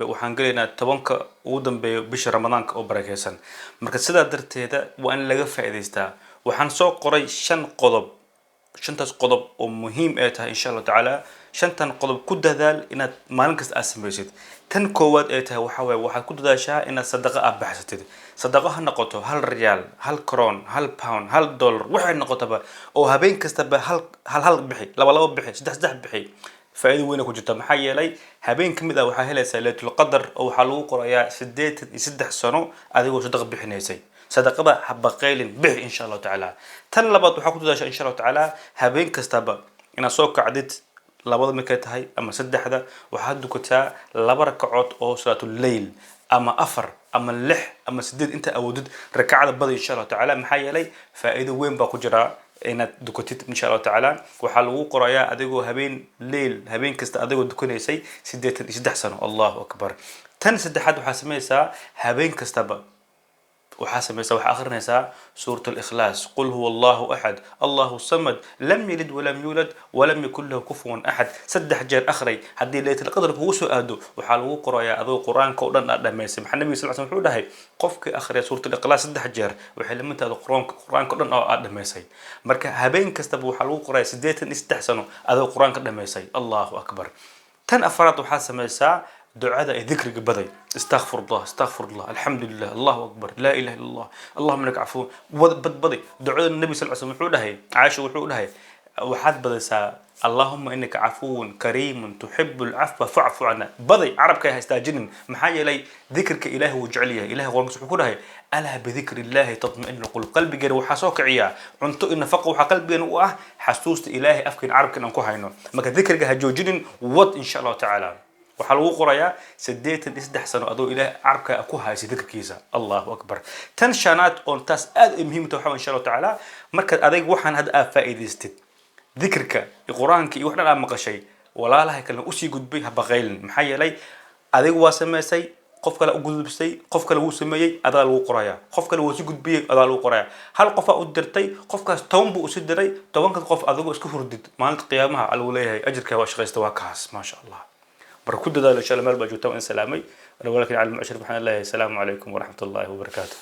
waxaan galeynaa tobanka ugu dambeeya bisha ramadaanka oo barakeysan marka sidaa darteeda waa in laga faa'iideystaa waxaan soo qoray 5 qodob oo muhiim ah tahay insha Allah taala 5 qodob ku dadaal inaad maalin kasta aad samaysid tan koowaad ay tahay waxa weeye waxaad ku dadaashaa inaad sadaqa aad baxsatid sadaqa ha noqoto 1 riyaal 1 kron 1 pound 1 dollar waxay noqotaba oo habeen kasta ba hal bixi laba bixi saddex bixi faa'iido weyn ku jirta maxaa yeelay habeen kamid ah waxa helaysaa laylatul qadar oo waxa lagu qorayaa 83 sano adigoo sadaqa bixinaysay sadaqada habaqaylin bix insha Allah taala tan labaad waxa ku dadaashaa insha Allah taala habeen kastaba inaad soo kacdid labada markay tahay ama saddexda waxaad dukataa laba rakacood oo salaatul layl ama 4 ama 6 ama 8 inta awoodid rakacada bada insha Allah taala maxaa yeelay faa'iido weyn baa ku jira inaad dukatid insha Allah taala waxa lagu qorayaa adigoo habeen kasta adigoo dukanaysay 83 sano Allahu akbar tan saddexaad waxa sameeysaa habeen kastaba وحاسميسا وحاخرنيسا سورة الإخلاص قل هو الله أحد الله الصمد لم يلد ولم يولد ولم يكن له كفوا أحد سدح جير أخري حدي ليت القدر هو سؤاده وحالو قرايا أذو قرآن كودن لما يسمح النبي صلى الله عليه وسلم ده قفك أخري سورة الإخلاص سدح جير وحلم أنت هذا قرآن كودن لما يسي مركا هبين كستبو حالو قرايا سديت استحسنوا أذو قرآن كودن لما يسي الله أكبر تن أفراد وحاسميسا دعاء ذكر بدي استغفر الله الحمد لله الله اكبر لا اله الا الله اللهم انك عفو بدي دعاء النبي صلى الله عليه وسلم وحده عائشه وحده وحد بدسا اللهم انك عفو كريم تحب العفو فاعف عنا بدي عربك هيستاجنن محايا لي ذكرك اله وجعليه اله ورمس وحده الا بذكر الله تطمئن القلب قلبي غير وحاسوك عيا عنتو ان فقه وح قلبي واه حسوست اله افكن عربك ان كو هينو ما ذكرك هجوجنن ود ان شاء الله تعالى waxa lagu qorayaa 83 sano adoo ilaahay arabka ku haysi dadkiisa Allahu akbar tan shanaad oo taas aad muhiim u tahay insha Allah taala marka adeeg waxaan had aad faa'iideystid dhikrka quraanka iyo waxna aad maqashay walaalaha kale u sii gudbay haba qaylin maxaa yeelay adeeg waa sameysay qof kale u gudbisay qof kale uu sameeyay adaa lagu qorayaa qof kale uu sii gudbiyay adaa lagu qorayaa hal qof u dirtay qofkaas toban buu u sii diray tobanka qof adigoo isku hurdid maalinta qiyaamaha lagu leeyahay ajirka waa shaqaysta waa kaas ma sha Allah بركود هذا إن شاء الله ما البجوتة وإن سلامي ولكن على المعشر بحنا الله السلام عليكم ورحمة الله وبركاته.